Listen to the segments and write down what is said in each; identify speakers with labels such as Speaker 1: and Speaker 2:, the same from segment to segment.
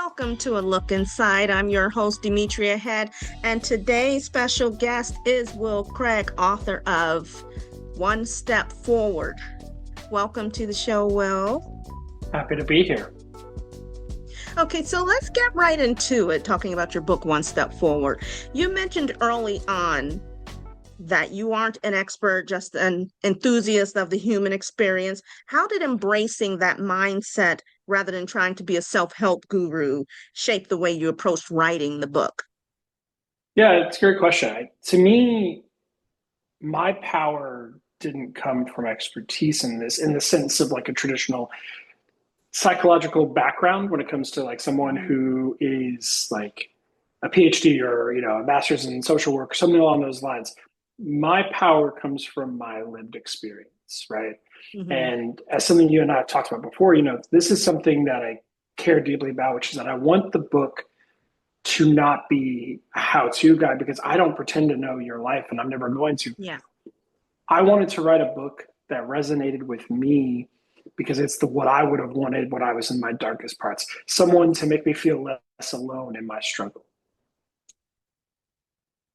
Speaker 1: Welcome to A Look Inside. I'm your host, Demetria Head, and today's special guest is Will Craig, author of One Step Forward. Welcome to the show, Will.
Speaker 2: Happy to be here.
Speaker 1: Okay, so let's get right into it, talking about your book, One Step Forward. You mentioned early on that you aren't an expert, just an enthusiast of the human experience. How did embracing that mindset rather than trying to be a self-help guru shape the way you approached writing the book?
Speaker 2: Yeah, it's a great question. To me, my power didn't come from expertise in this, in the sense of like a traditional psychological background when it comes to like someone who is like a PhD or, a master's in social work, something along those lines. My power comes from my lived experience, right?
Speaker 1: Mm-hmm.
Speaker 2: And as something you and I have talked about before, this is something that I care deeply about, which is that I want the book to not be a how-to guide because I don't pretend to know your life and I'm never going to.
Speaker 1: Yeah.
Speaker 2: I wanted to write a book that resonated with me because it's what I would have wanted when I was in my darkest parts. Someone to make me feel less alone in my struggle.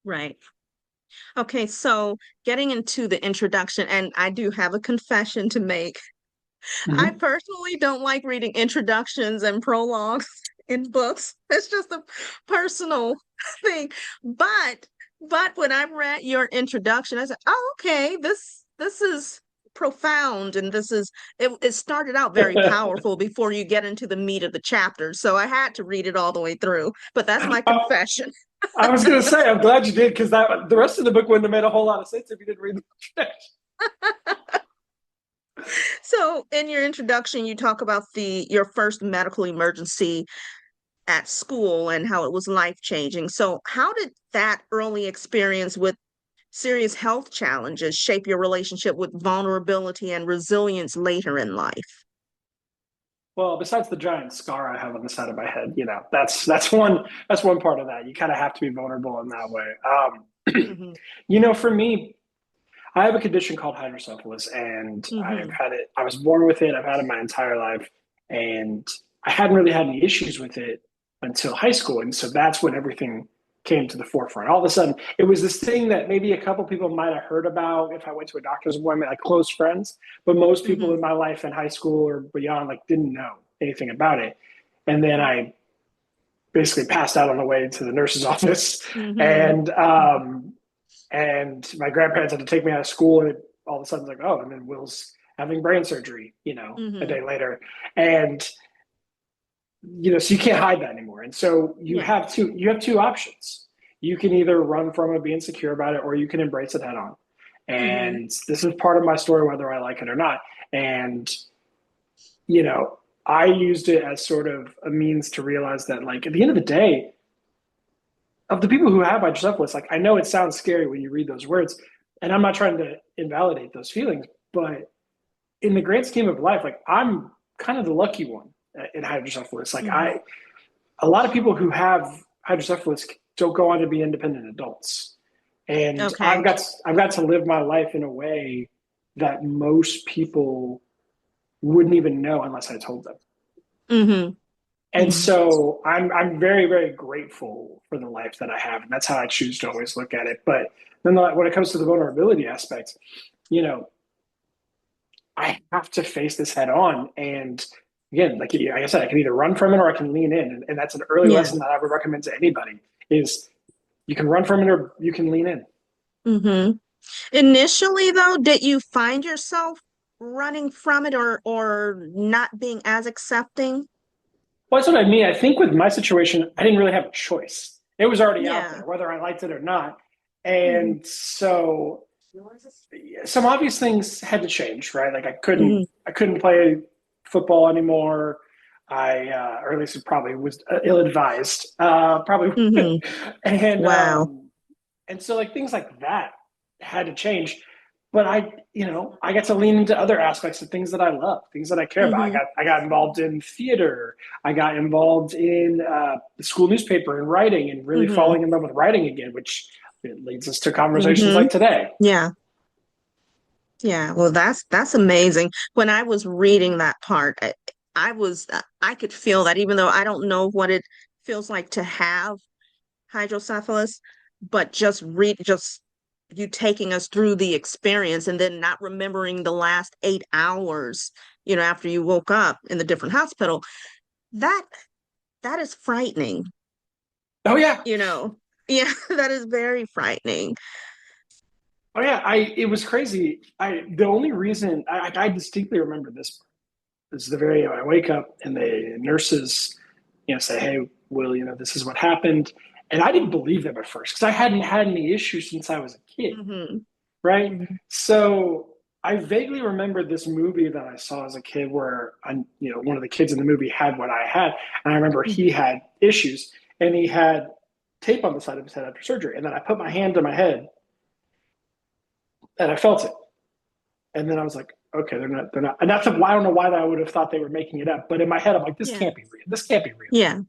Speaker 1: Right. Okay, so getting into the introduction, and I do have a confession to make. I
Speaker 2: Mm-hmm.
Speaker 1: personally don't like reading introductions and prologues in books. It's just a personal thing. But when I read your introduction, I said, "Oh, okay, this is profound, and it started out very powerful before you get into the meat of the chapter. So I had to read it all the way through. But that's my confession."
Speaker 2: I was going to say, I'm glad you did because that the rest of the book wouldn't have made a whole lot of sense if you didn't read the introduction.
Speaker 1: So in your introduction, you talk about the your first medical emergency at school and how it was life changing. So, how did that early experience with serious health challenges shape your relationship with vulnerability and resilience later in life?
Speaker 2: Well, besides the giant scar I have on the side of my head, that's one part of that. You kind of have to be vulnerable in that way.
Speaker 1: Hmm.
Speaker 2: For me, I have a condition called hydrocephalus, and I've
Speaker 1: Hmm.
Speaker 2: had it. I was born with it. I've had it my entire life, and I hadn't really had any issues with it until high school, and so that's when everything came to the forefront. All of a sudden, it was this thing that maybe a couple people might have heard about if I went to a doctor's appointment, like close friends, but most people
Speaker 1: Hmm.
Speaker 2: in my life in high school or beyond like didn't know anything about it. And then I basically passed out on the way to the nurse's office,
Speaker 1: Hmm.
Speaker 2: and my grandparents had to take me out of school, and all of a sudden, it's like, oh, and then Will's having brain surgery, a
Speaker 1: Hmm.
Speaker 2: day later, and so you can't hide that anymore. And so
Speaker 1: Yeah.
Speaker 2: you have two options. You can either run from it, be insecure about it, or you can embrace it head on.
Speaker 1: Hmm.
Speaker 2: And this is part of my story, whether I like it or not. And you know, I used it as sort of a means to realize that, like, at the end of the day, of the people who have hydrocephalus, like, I know it sounds scary when you read those words, and I'm not trying to invalidate those feelings, but in the grand scheme of life, like, I'm kind of the lucky one in hydrocephalus. Like,
Speaker 1: Hmm.
Speaker 2: a lot of people who have hydrocephalus don't go on to be independent adults, and
Speaker 1: Okay.
Speaker 2: I've got to live my life in a way that most people wouldn't even know unless I told them.
Speaker 1: Hmm.
Speaker 2: And
Speaker 1: Hmm.
Speaker 2: so I'm very, very grateful for the life that I have, and that's how I choose to always look at it. But then when it comes to the vulnerability aspect, you know, I have to face this head on. And again, like I said, I can either run from it or I can lean in, and that's an early
Speaker 1: Yeah.
Speaker 2: lesson that I would recommend to anybody: is you can run from it or you can lean in.
Speaker 1: Hmm. Initially, though, did you find yourself running from it or not being as accepting?
Speaker 2: Well, that's what I mean. I think with my situation, I didn't really have a choice. It was already out
Speaker 1: Yeah.
Speaker 2: there, whether I liked it or not.
Speaker 1: Hmm.
Speaker 2: And so some obvious things had to change, right? Like
Speaker 1: Hmm.
Speaker 2: I couldn't play football anymore. Or at least it probably was ill-advised, probably,
Speaker 1: Hmm.
Speaker 2: and
Speaker 1: Wow.
Speaker 2: and so like things like that had to change. But I got to lean into other aspects of things that I love, things that I care about.
Speaker 1: Hmm.
Speaker 2: I got involved in theater. I got involved in the school newspaper and writing, and really
Speaker 1: Hmm.
Speaker 2: falling in love with writing again, which it leads us to conversations
Speaker 1: Hmm.
Speaker 2: like today.
Speaker 1: Yeah. Yeah. Well, that's amazing. When I was reading that part, I could feel that even though I don't know what it feels like to have hydrocephalus, but just you taking us through the experience and then not remembering the last 8 hours, after you woke up in the different hospital, that that is frightening,
Speaker 2: Oh yeah.
Speaker 1: you know. Yeah, that is very frightening.
Speaker 2: Oh yeah. It was crazy. The only reason I distinctly remember this is the very I wake up and the nurses, say, "Hey, Will, this is what happened," and I didn't believe them at first because I hadn't had any issues since I was a kid,
Speaker 1: Hmm.
Speaker 2: right?
Speaker 1: Hmm.
Speaker 2: So I vaguely remember this movie that I saw as a kid where one of the kids in the movie had what I had, and I remember he
Speaker 1: Hmm.
Speaker 2: had issues and he had tape on the side of his head after surgery, and then I put my hand to my head and I felt it, and then I was like, okay, they're not, and that's why I don't know why I would have thought they were making it up, but in my head I'm like, this
Speaker 1: Yeah.
Speaker 2: can't be real. This can't be real.
Speaker 1: Yeah.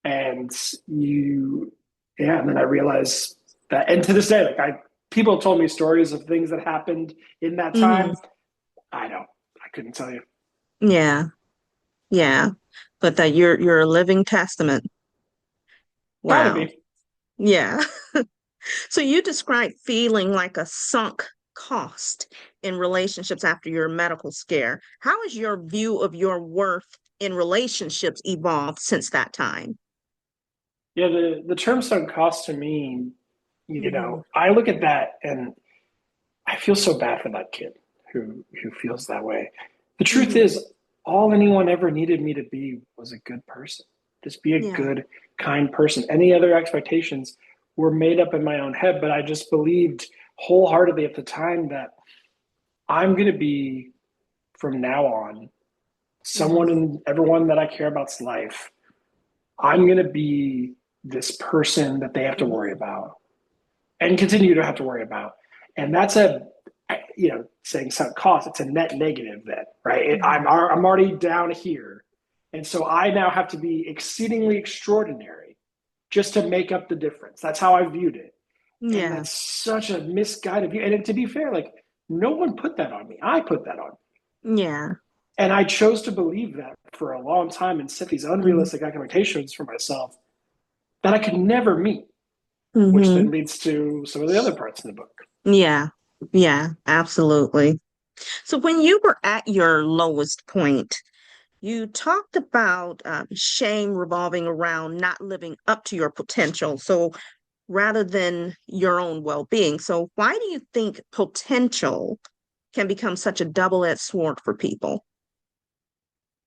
Speaker 2: And and then I realized that, and to this day, like people have told me stories of things that happened in that
Speaker 1: Hmm.
Speaker 2: time. I couldn't tell you.
Speaker 1: Yeah. Yeah. But that you're a living testament.
Speaker 2: Proud of
Speaker 1: Wow.
Speaker 2: me.
Speaker 1: Yeah. So you describe feeling like a sunk cost in relationships after your medical scare. How has your view of your worth in relationships evolved since that time?
Speaker 2: Yeah, the term sunk cost to me,
Speaker 1: Hmm.
Speaker 2: I look at that and I feel so bad for that kid who feels that way. The truth
Speaker 1: Hmm.
Speaker 2: is, all anyone ever needed me to be was a good person. Just be a
Speaker 1: Yeah.
Speaker 2: good, kind person. Any other expectations were made up in my own head, but I just believed wholeheartedly at the time that I'm going to be, from now on, someone
Speaker 1: Hmm.
Speaker 2: in everyone that I care about's life. I'm going to be this person that they have to worry
Speaker 1: Hmm.
Speaker 2: about and continue to have to worry about. And that's saying sunk cost, it's a net negative then, right?
Speaker 1: Hmm.
Speaker 2: I'm already down here. And so I now have to be exceedingly extraordinary just to make up the difference. That's how I viewed it. And
Speaker 1: Yeah.
Speaker 2: that's such a misguided view. And to be fair, like no one put that on me. I put that on.
Speaker 1: Yeah.
Speaker 2: And I chose to believe that for a long time and set these
Speaker 1: Hmm.
Speaker 2: unrealistic expectations for myself that I could never meet, which
Speaker 1: Hmm.
Speaker 2: then leads to some of the other parts in the book.
Speaker 1: Yeah. Yeah. Absolutely. So when you were at your lowest point, you talked about shame revolving around not living up to your potential. So rather than your own well-being. So why do you think potential can become such a double-edged sword for people?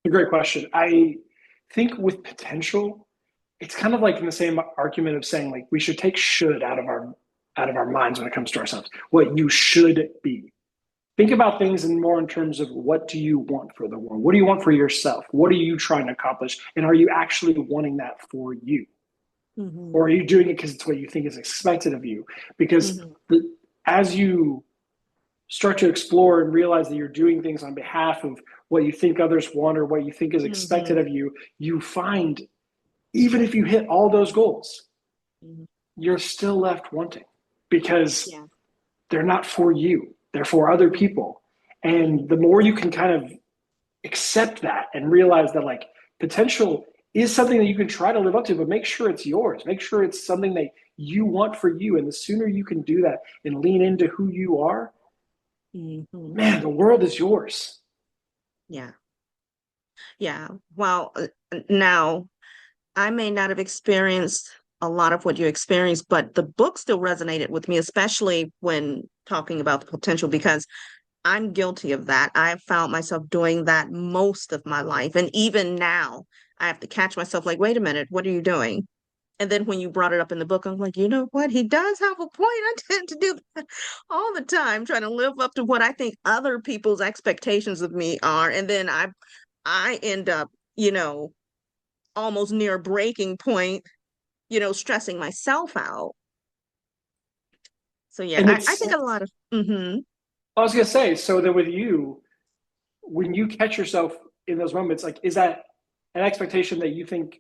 Speaker 2: A great question. I think with potential, it's kind of like in the same argument of saying like we should take should out of our minds when it comes to ourselves. What you should be. Think about things in more in terms of what do you want for the world? What do you want for yourself? What are you trying to accomplish? And are you actually wanting that for you?
Speaker 1: Hmm.
Speaker 2: Or are you doing it because it's what you think is expected of you? Because
Speaker 1: Hmm.
Speaker 2: as you start to explore and realize that you're doing things on behalf of what you think others want or what you think is expected
Speaker 1: Hmm.
Speaker 2: of you, you find even if you hit all those goals,
Speaker 1: Hmm.
Speaker 2: you're still left wanting because
Speaker 1: Yeah.
Speaker 2: they're not for you, they're for other
Speaker 1: Hmm.
Speaker 2: people. And the more you can kind of accept that and realize that, like, potential is something that you can try to live up to, but make sure it's yours. Make sure it's something that you want for you. And the sooner you can do that and lean into who you are,
Speaker 1: Hmm.
Speaker 2: man, the world is yours.
Speaker 1: Yeah. Yeah. Well, now I may not have experienced a lot of what you experienced, but the book still resonated with me, especially when talking about the potential, because I'm guilty of that. I have found myself doing that most of my life. And even now, I have to catch myself like, wait a minute, what are you doing? And then when you brought it up in the book, I'm like, you know what? He does have a point. I tend to do that all the time, trying to live up to what I think other people's expectations of me are. And then I end up, almost near breaking point, stressing myself out. So yeah,
Speaker 2: And
Speaker 1: I
Speaker 2: it's,
Speaker 1: think a lot of
Speaker 2: I was going to say, so that with you, when you catch yourself in those moments, like, is that an expectation that you think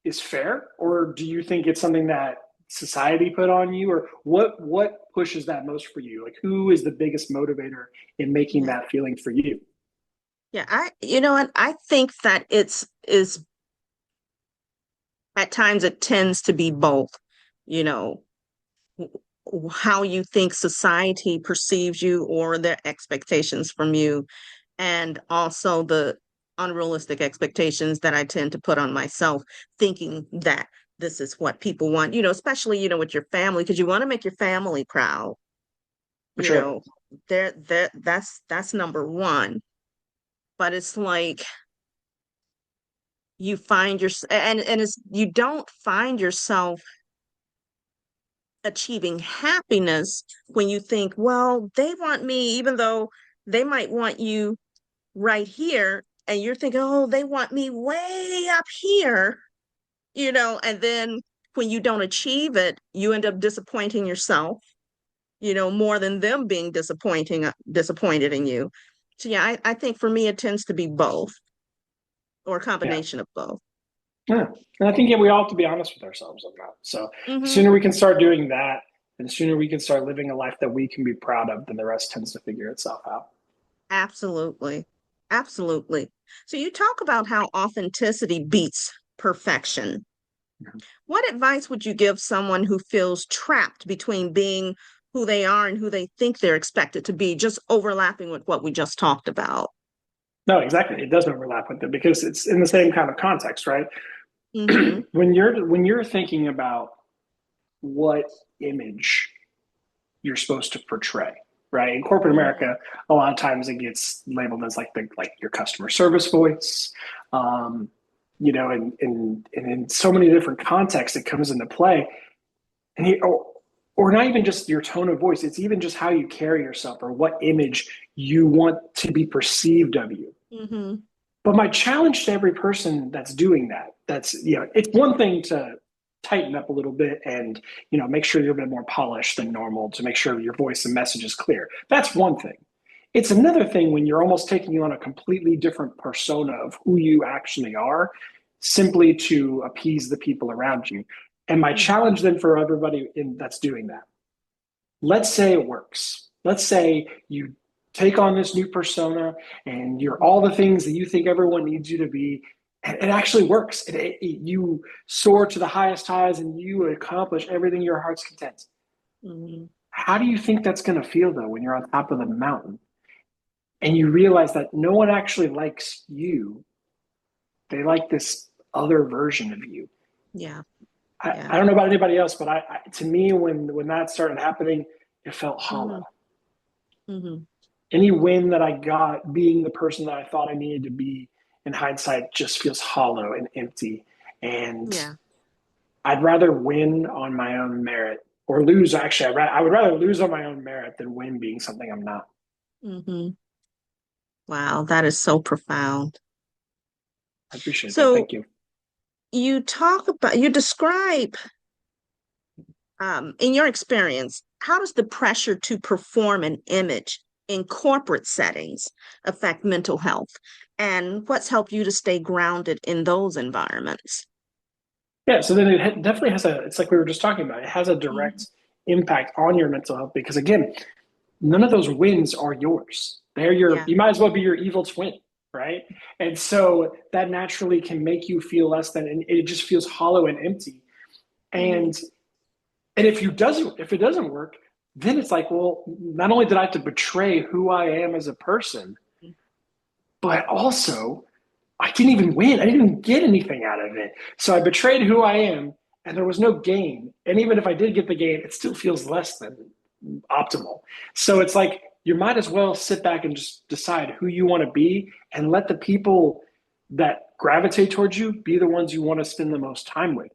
Speaker 2: is fair, or do you think it's something that society put on you, or what pushes that most for you? Like, who is the biggest motivator in making
Speaker 1: yeah.
Speaker 2: that feeling for you?
Speaker 1: Yeah, you know what? I think that it's is at times it tends to be both, you know, how you think society perceives you or their expectations from you, and also the unrealistic expectations that I tend to put on myself, thinking that this is what people want, especially, with your family, because you want to make your family proud,
Speaker 2: For
Speaker 1: you
Speaker 2: sure.
Speaker 1: know, that's number one. But it's like you find your and it's you don't find yourself achieving happiness when you think, well, they want me, even though they might want you right here, and you're thinking, oh, they want me way up here, and then when you don't achieve it, you end up disappointing yourself, more than them being disappointed in you. So yeah, I think for me it tends to be both, or a
Speaker 2: Yeah.
Speaker 1: combination of both.
Speaker 2: Yeah. And I think, yeah, we all have to be honest with ourselves on that. So the
Speaker 1: Hmm.
Speaker 2: sooner we can start doing that, and the sooner we can start living a life that we can be proud of, then the rest tends to figure itself out.
Speaker 1: Absolutely. Absolutely. So you talk about how authenticity beats perfection.
Speaker 2: Mhm.
Speaker 1: What advice would you give someone who feels trapped between being who they are and who they think they're expected to be, just overlapping with what we just talked about?
Speaker 2: No, exactly. It does overlap with it because it's in the same kind of context, right?
Speaker 1: Mm-hmm.
Speaker 2: When you're thinking about what image you're supposed to portray, right? In corporate
Speaker 1: Mm-hmm.
Speaker 2: America, a lot of times it gets labeled as like your customer service voice, um, and in so many different contexts it comes into play, and or not even just your tone of voice. It's even just how you carry yourself or what image you want to be perceived of you.
Speaker 1: Mm-hmm.
Speaker 2: But my challenge to every person that's doing that, it's one thing to tighten up a little bit and, make sure you're a bit more polished than normal to make sure your voice and message is clear. That's one thing. It's another thing when you're almost taking on a completely different persona of who you actually are simply to appease the people around you. And my challenge then for everybody that's doing that, let's say it works. Let's say you take on this new persona and you're all the things that you think everyone needs you to be. And it actually works. You soar to the highest highs and you accomplish everything your heart's content.
Speaker 1: Mm-hmm.
Speaker 2: How do you think that's going to feel though when you're on top of the mountain and you realize that no one actually likes you? They like this other version of you.
Speaker 1: Yeah.
Speaker 2: I
Speaker 1: Yeah.
Speaker 2: don't know about anybody else, but to me, when that started happening, it felt hollow.
Speaker 1: Mm-hmm. Mm-hmm.
Speaker 2: Any win that I got being the person that I thought I needed to be in hindsight just feels hollow and empty. And
Speaker 1: Yeah.
Speaker 2: I'd rather win on my own merit or lose. Actually, I would rather lose on my own merit than win being something I'm not.
Speaker 1: Mm-hmm. Wow, that is so profound.
Speaker 2: I appreciate that.
Speaker 1: So
Speaker 2: Thank you.
Speaker 1: you describe, in your experience, how does the pressure to perform an image in corporate settings affect mental health? And what's helped you to stay grounded in those environments?
Speaker 2: Yeah, so then it definitely has it's like we were just talking about, it has a
Speaker 1: Mhm.
Speaker 2: direct impact on your mental health because, again, none of those wins are yours.
Speaker 1: Yeah.
Speaker 2: You might as well be your evil twin, right? And so that naturally can make you feel less than, and it just feels hollow and empty.
Speaker 1: Hmm.
Speaker 2: And if it doesn't work, then it's like, well, not only did I have to betray who I am as a person, but also I didn't even win. I didn't even get anything out of it. So I betrayed who I am, and there was no gain. And even if I did get the gain, it still feels less than optimal. So it's like you might as well sit back and just decide who you want to be and let the people that gravitate towards you be the ones you want to spend the most time with.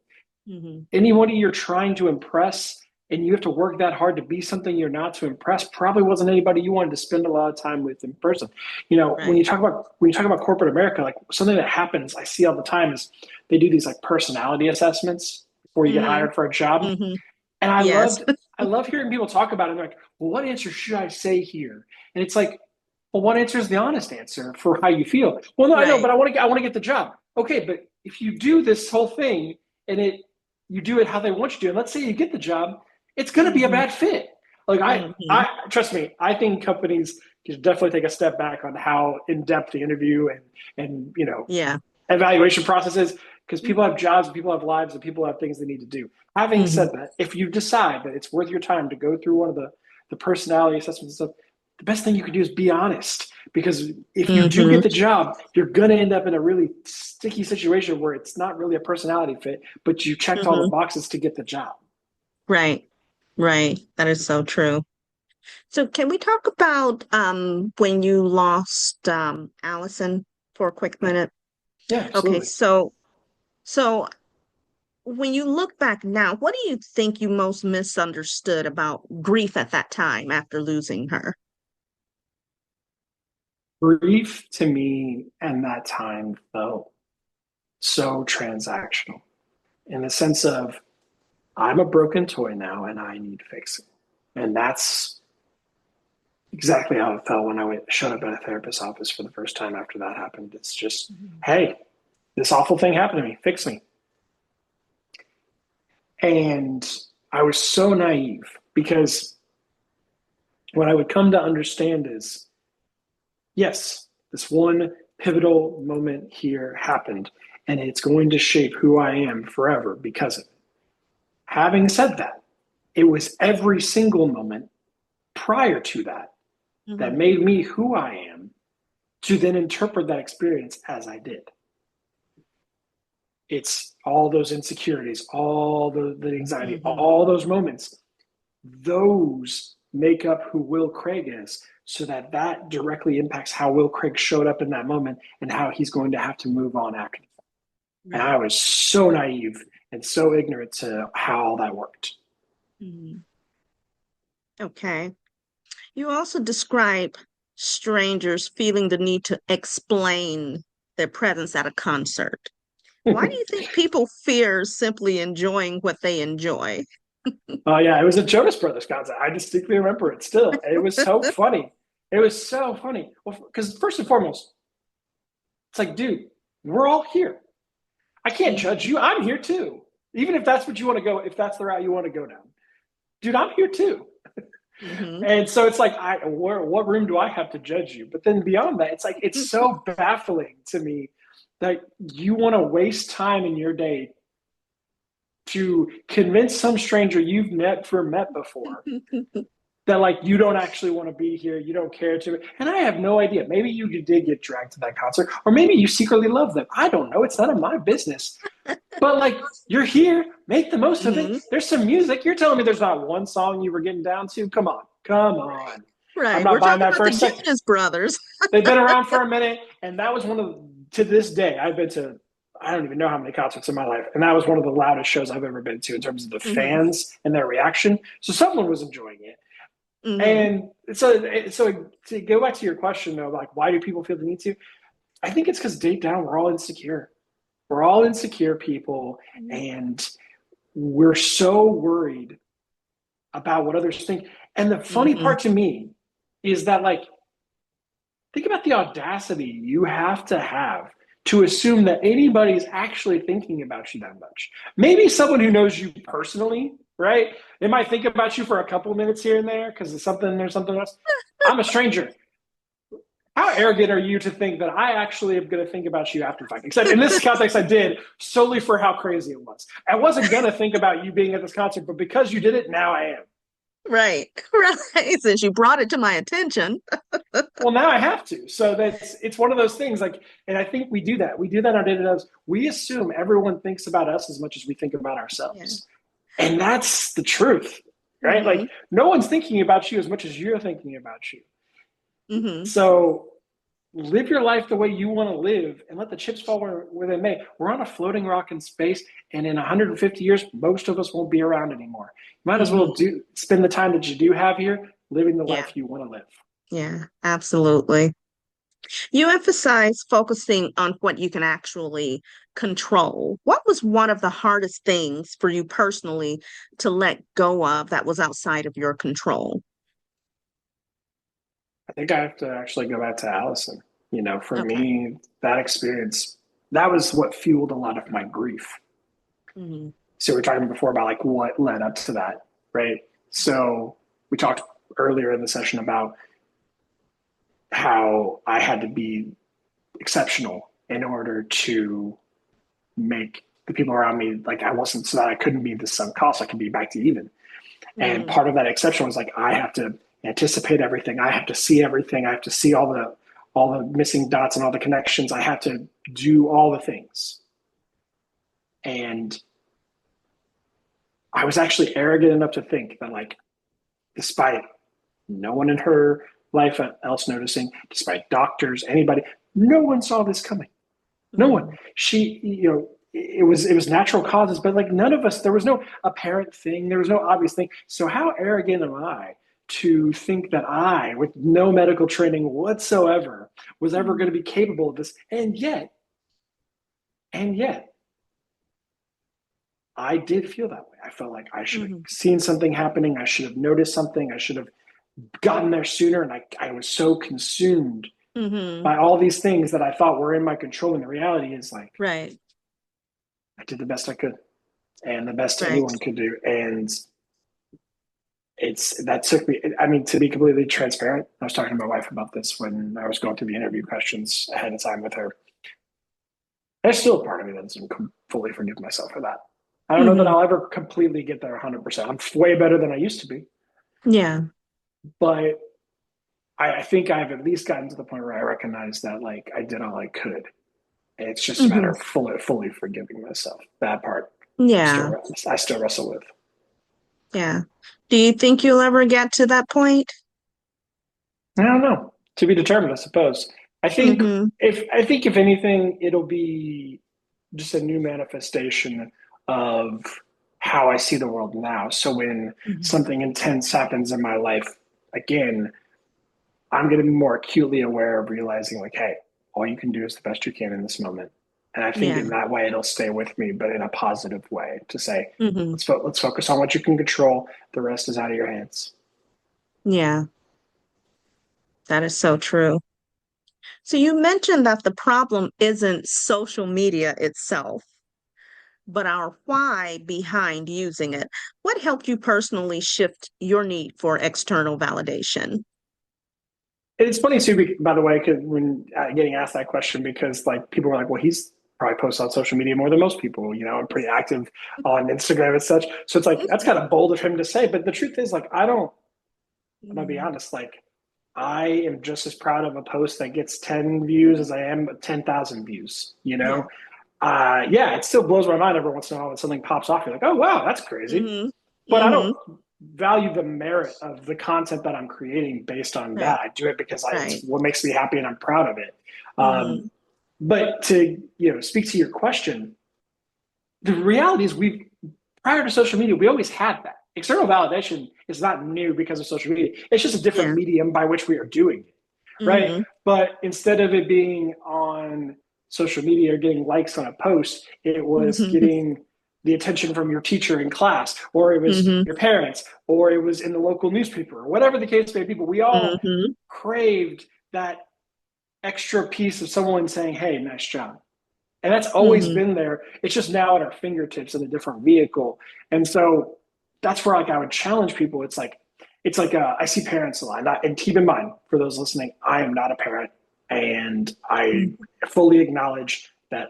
Speaker 1: Hmm.
Speaker 2: Anybody you're trying to impress and you have to work that hard to be something you're not to impress probably wasn't anybody you wanted to spend a lot of time with in person.
Speaker 1: Right.
Speaker 2: When you talk about corporate America, like something that happens I see all the time is they do these like personality assessments before you get
Speaker 1: Hmm.
Speaker 2: hired for a job.
Speaker 1: Hmm.
Speaker 2: And
Speaker 1: Yes.
Speaker 2: I love hearing people talk about it. They're like, well, what answer should I say here? And it's like, well, what answer is the honest answer for how you feel? Well, no, I know, but
Speaker 1: Right.
Speaker 2: I want to get the job. Okay, but if you do this whole thing and you do it how they want you to, and let's say you get the job, it's going to be a
Speaker 1: Hmm.
Speaker 2: bad fit. Like
Speaker 1: Hmm.
Speaker 2: I trust me. I think companies you should definitely take a step back on how in depth the interview and
Speaker 1: Yeah.
Speaker 2: evaluation process is, because people have jobs and people have lives and people have things they need to do. Having
Speaker 1: Hmm.
Speaker 2: said that, if you decide that it's worth your time to go through one of the personality assessments and stuff, the best thing you can do is be honest. Because if you do
Speaker 1: Hmm.
Speaker 2: get the job, you're going to end up in a really sticky situation where it's not really a personality fit, but you checked all the
Speaker 1: Hmm.
Speaker 2: boxes to get the job.
Speaker 1: Right. Right. That is so true. So can we talk about when you lost Allison for a quick minute?
Speaker 2: Yeah,
Speaker 1: Okay,
Speaker 2: absolutely.
Speaker 1: so when you look back now, what do you think you most misunderstood about grief at that time after losing her?
Speaker 2: Grief to me and that time felt so transactional in the sense of I'm a broken toy now and I need fixing. And that's exactly how it felt when showed up at a therapist's office for the first time after that happened. It's just,
Speaker 1: Mhm.
Speaker 2: hey, this awful thing happened to me, fix me. And I was so naive because what I would come to understand is yes, this one pivotal moment here happened, and it's going to shape who I am forever because of it. Having said that, it was every single moment prior to that that
Speaker 1: Mhm.
Speaker 2: made me who I am to then interpret that experience as I did. It's all those insecurities, all the anxiety,
Speaker 1: Mhm.
Speaker 2: all those moments. Those make up who Will Craig is, so that that directly impacts how Will Craig showed up in that moment and how he's going to have to move on after. And I
Speaker 1: Right.
Speaker 2: was so naive and so ignorant to how all that worked.
Speaker 1: Mhm. Okay. You also describe strangers feeling the need to explain their presence at a concert. Why do you think people fear simply enjoying what they enjoy?
Speaker 2: Oh yeah, it was a Jonas Brothers concert. I distinctly remember it still. It was so funny. It was so funny. Well, because first and foremost, it's like, dude, we're all here. I can't judge
Speaker 1: Mhm.
Speaker 2: you. I'm here too. Even if that's what you want to go, if that's the route you want to go down, dude, I'm here too.
Speaker 1: Mhm.
Speaker 2: And so it's like, what room do I have to judge you? But then beyond that, it's like, it's so baffling to me that you want to waste time in your day to convince some stranger you've never met before that like you don't actually want to be here, you don't care to. And I have no idea. Maybe you did get dragged to that concert, or maybe you secretly love them. I don't know. It's none of my business. But like you're here, make the most of it.
Speaker 1: Mhm.
Speaker 2: There's some music. You're telling me there's not one song you were getting down to? Come on, come on. I'm
Speaker 1: Right. We're
Speaker 2: not buying
Speaker 1: talking
Speaker 2: that
Speaker 1: about
Speaker 2: for a
Speaker 1: the
Speaker 2: second.
Speaker 1: Jonas Brothers.
Speaker 2: They've been around for a minute, and that was one of to this day. I've been to I don't even know how many concerts in my life, and that was one of the loudest shows I've ever been to in terms of the
Speaker 1: Hmm.
Speaker 2: fans and their reaction. So someone was enjoying it,
Speaker 1: Hmm.
Speaker 2: and so to go back to your question though, like why do people feel the need to? I think it's because deep down we're all insecure. We're all insecure people, and we're so worried about what others think. And the funny
Speaker 1: Hmm.
Speaker 2: part to me is that like think about the audacity you have to assume that anybody's actually thinking about you that much. Maybe someone who knows you personally, right? They might think about you for a couple of minutes here and there because of something or something else. I'm a stranger. How arrogant are you to think that I actually am going to think about you after the fact? Except in this context, I did solely for how crazy it was. I wasn't going to think about you being at this concert, but because you did it, now I am.
Speaker 1: Right. Right. Since you brought it to my attention.
Speaker 2: Well, now I have to. So that's it's one of those things. Like, and I think we do that. We do that on daily lives. We assume everyone thinks about us as much as we think about
Speaker 1: Yeah.
Speaker 2: ourselves, and that's the truth, right?
Speaker 1: Hmm.
Speaker 2: Like, no one's thinking about you as much as you're thinking about you.
Speaker 1: Hmm.
Speaker 2: So live your life the way you want to live and let the chips fall where they may. We're on a floating rock in space, and in 150 years, most of us won't be around anymore. You might as well
Speaker 1: Hmm.
Speaker 2: do spend the time that you do have here living the
Speaker 1: Yeah.
Speaker 2: life you want to live.
Speaker 1: Yeah. Absolutely. You emphasize focusing on what you can actually control. What was one of the hardest things for you personally to let go of that was outside of your control?
Speaker 2: I think I have to actually go back to Allison. For
Speaker 1: Okay.
Speaker 2: me, that experience, that was what fueled a lot of my grief.
Speaker 1: Hmm.
Speaker 2: So we were talking before about like what led up to that, right? So we talked earlier in the session about how I had to be exceptional in order to make the people around me like I wasn't, so that I couldn't be the sunk cost. I could be back to even. And
Speaker 1: Mm,
Speaker 2: part of that exception was like I have to anticipate everything. I have to see everything. I have to see all the missing dots and all the connections. I have to do all the things. And I was actually arrogant enough to think that like, despite no one in her life else noticing, despite doctors, anybody, no one saw this coming. No one.
Speaker 1: mm,
Speaker 2: She, it was natural causes, but like none of us, there was no apparent thing, there was no obvious thing. So how arrogant am I to think that I, with no medical training whatsoever, was ever going
Speaker 1: mm,
Speaker 2: to be capable of this? And yet, I did feel that way. I felt like I should have
Speaker 1: mm,
Speaker 2: seen something happening. I should have noticed something. I should have gotten there sooner. And I was so consumed
Speaker 1: mm.
Speaker 2: by all these things that I thought were in my control. And the reality is like,
Speaker 1: Right,
Speaker 2: I did the best I could and the best
Speaker 1: right.
Speaker 2: anyone could do. And that took me, I mean, to be completely transparent, I was talking to my wife about this when I was going through the interview questions ahead of time with her. There's still a part of me that doesn't fully forgive myself for that. I don't know that
Speaker 1: Mm,
Speaker 2: I'll ever completely get there 100%. I'm way better than I used to be,
Speaker 1: yeah.
Speaker 2: but I think I've at least gotten to the point where I recognize that like I did all I could. And it's just a matter
Speaker 1: Mm,
Speaker 2: of fully forgiving myself. That part,
Speaker 1: yeah,
Speaker 2: I still wrestle with.
Speaker 1: yeah. Do you think you'll ever get to that point?
Speaker 2: I don't know. To be determined, I suppose.
Speaker 1: Mm-hmm.
Speaker 2: I think if anything, it'll be just a new manifestation of how I see the world now. So when
Speaker 1: Hmm.
Speaker 2: something intense happens in my life again, I'm going to be more acutely aware of realizing like, hey, all you can do is the best you can in this moment. And I think in
Speaker 1: Yeah.
Speaker 2: that way it'll stay with me, but in a positive way to say,
Speaker 1: Hmm.
Speaker 2: let's focus on what you can control. The rest is out of your hands.
Speaker 1: Yeah, that is so true. So you mentioned that the problem isn't social media itself, but our why behind using it. What helped you personally shift your need for external validation?
Speaker 2: It's funny too, by the way, cause when getting asked that question, because like people were like, well, he's probably posts on social media more than most people, I'm pretty active on Instagram and such. So it's like, that's kind of bold of him to say. But the truth is like, I'm gonna be
Speaker 1: Mm,
Speaker 2: honest, like I am just as proud of a post that gets 10 views as I am 10,000 views,
Speaker 1: yeah.
Speaker 2: yeah, it still blows my mind every once in a while when something pops off. You're like, oh, wow, that's crazy.
Speaker 1: Hmm.
Speaker 2: But I
Speaker 1: Hmm.
Speaker 2: don't value the merit of the content that I'm creating based on
Speaker 1: Right,
Speaker 2: that. I do it because it's
Speaker 1: right.
Speaker 2: what makes me happy and I'm proud of it. Um,
Speaker 1: Hmm.
Speaker 2: but to speak to your question, the reality is we prior to social media we always had that. External validation is not new because of social media. It's just a different
Speaker 1: Yeah.
Speaker 2: medium by which we are doing it, right?
Speaker 1: Hmm.
Speaker 2: But instead of it being on social media or getting likes on a post, it was
Speaker 1: Hmm.
Speaker 2: getting the attention from your teacher in class, or it was
Speaker 1: Hmm.
Speaker 2: your parents, or it was in the local newspaper, or whatever the case may be. But we all
Speaker 1: Hmm.
Speaker 2: craved that extra piece of someone saying, hey, nice job. And that's always
Speaker 1: Hmm.
Speaker 2: been there. It's just now at our fingertips in a different vehicle. And so that's where like I would challenge people. It's like I see parents a lot. And keep in mind, for those listening, I am not a parent, and I fully acknowledge that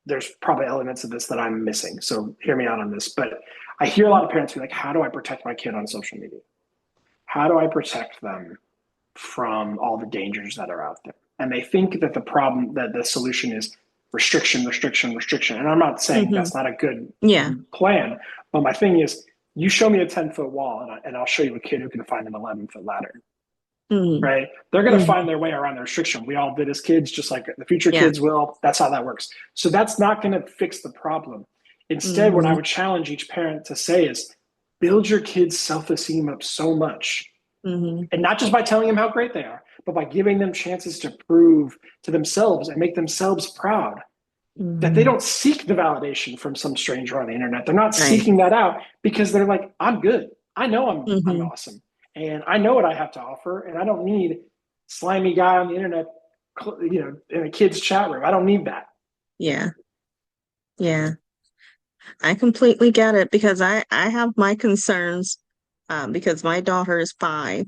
Speaker 2: there's probably elements of this that I'm missing. So hear me out on this. But I hear a lot of parents be like, "How do I protect my kid on social media? How do I protect them from all the dangers that are out there?" And they think that the solution is restriction, restriction, restriction. And I'm not saying
Speaker 1: Hmm.
Speaker 2: that's not a good
Speaker 1: Yeah.
Speaker 2: plan, but my thing is, you show me a 10-foot wall, and I'll show you a kid who can find an 11-foot ladder.
Speaker 1: Hmm.
Speaker 2: Right? They're going to
Speaker 1: Hmm.
Speaker 2: find their way around the restriction. We all did as kids, just like the future
Speaker 1: Yeah.
Speaker 2: kids will. That's how that works. So that's not going to fix the problem. Instead, what I
Speaker 1: Hmm.
Speaker 2: would challenge each parent to say is build your kids' self esteem up so much,
Speaker 1: Hmm.
Speaker 2: and not just by telling them how great they are, but by giving them chances to prove to themselves and make themselves proud that they
Speaker 1: Hmm.
Speaker 2: don't seek the validation from some stranger on the internet. They're not
Speaker 1: Right.
Speaker 2: seeking that out because they're like, I'm good. I know I'm
Speaker 1: Hmm.
Speaker 2: awesome, and I know what I have to offer, and I don't need slimy guy on the internet, in a kid's chat room. I don't need that.
Speaker 1: Yeah. Yeah. I completely get it because I have my concerns because my daughter is 5,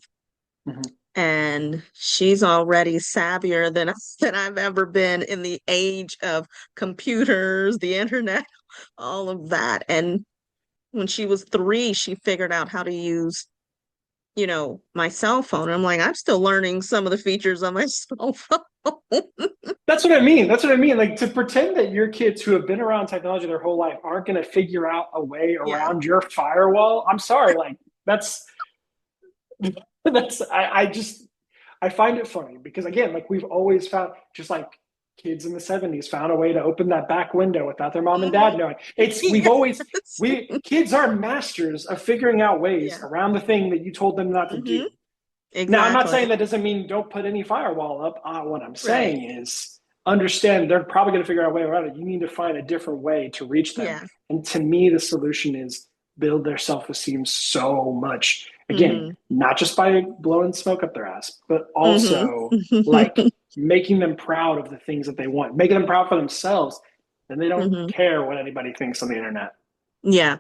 Speaker 2: Mm-hmm.
Speaker 1: and she's already savvier than than I've ever been in the age of computers, the internet, all of that. And when she was 3, she figured out how to use, my cell phone. And I'm like, I'm still learning some of the features on my cell phone.
Speaker 2: That's what I mean. That's what I mean. Like to pretend that your kids who have been around technology their whole life aren't going to figure out a way
Speaker 1: Yeah.
Speaker 2: around your firewall. I'm sorry. Like that's I find it funny because again, like we've always found, just like kids in the 70s found a way to open that back window without their mom and
Speaker 1: Mhm.
Speaker 2: dad knowing. It's we've always
Speaker 1: Yes.
Speaker 2: we kids are masters of figuring out ways
Speaker 1: Yeah.
Speaker 2: around the thing that you told them not to
Speaker 1: Hmm.
Speaker 2: do. Now, I'm not saying
Speaker 1: Exactly.
Speaker 2: that doesn't mean don't put any firewall up. What I'm
Speaker 1: Right.
Speaker 2: saying is understand they're probably going to figure out a way around it. You need to find a different way to reach them.
Speaker 1: Yeah.
Speaker 2: And to me, the solution is build their self esteem so much. Again,
Speaker 1: Hmm.
Speaker 2: not just by blowing smoke up their ass, but
Speaker 1: Hmm.
Speaker 2: also like making them proud of the things that they want, making them proud for themselves. Then they don't
Speaker 1: Hmm.
Speaker 2: care what anybody thinks on the internet.
Speaker 1: Yeah.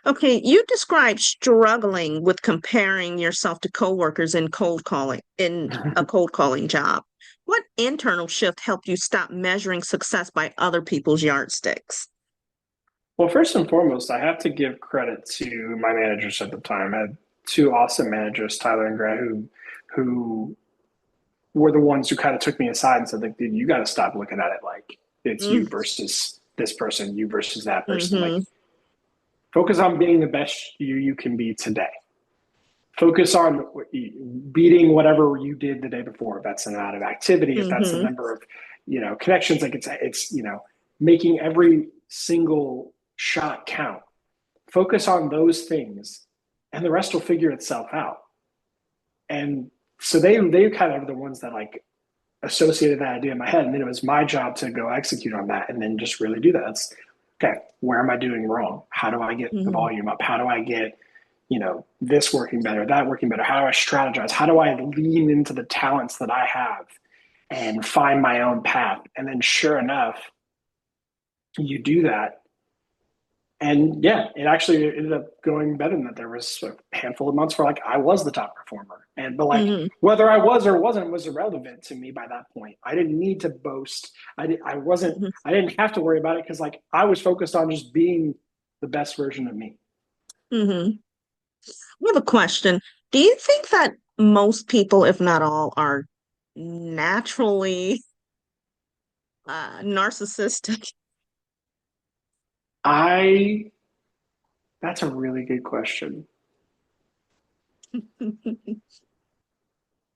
Speaker 1: Okay, you described struggling with comparing yourself to coworkers in a cold calling job. What internal shift helped you stop measuring success by other people's yardsticks?
Speaker 2: Well, first and foremost, I have to give credit to my managers at the time. I had two awesome managers, Tyler and Grant, who were the ones who kind of took me aside and said, like, dude, you got to stop looking at it like it's you
Speaker 1: Mm-hmm.
Speaker 2: versus this person, you versus that person. Like,
Speaker 1: Mm-hmm.
Speaker 2: focus on being the best you can be today. Focus on beating whatever you did the day before. If that's an amount of activity, if that's the
Speaker 1: Mm-hmm.
Speaker 2: number of connections, like it's making every single shot count. Focus on those things, and the rest will figure itself out. And so they kind of are the ones that like associated that idea in my head, and then it was my job to go execute on that, and then just really do that. It's okay. Where am I doing wrong? How do I get the
Speaker 1: Mm-hmm.
Speaker 2: volume up? How do I get this working better, that working better? How do I strategize? How do I lean into the talents that I have and find my own path? And then, sure enough, you do that, and yeah, it actually ended up going better than that. There was a handful of months where like I was the top performer, but like
Speaker 1: Mm-hmm.
Speaker 2: whether I was or wasn't was irrelevant to me by that point. I didn't need to boast. I wasn't.
Speaker 1: Mm-hmm.
Speaker 2: I didn't have to worry about it because like I was focused on just being the best version of me.
Speaker 1: Mm-hmm. I have a question. Do you think that most people, if not all, are naturally narcissistic?
Speaker 2: I That's a really good question.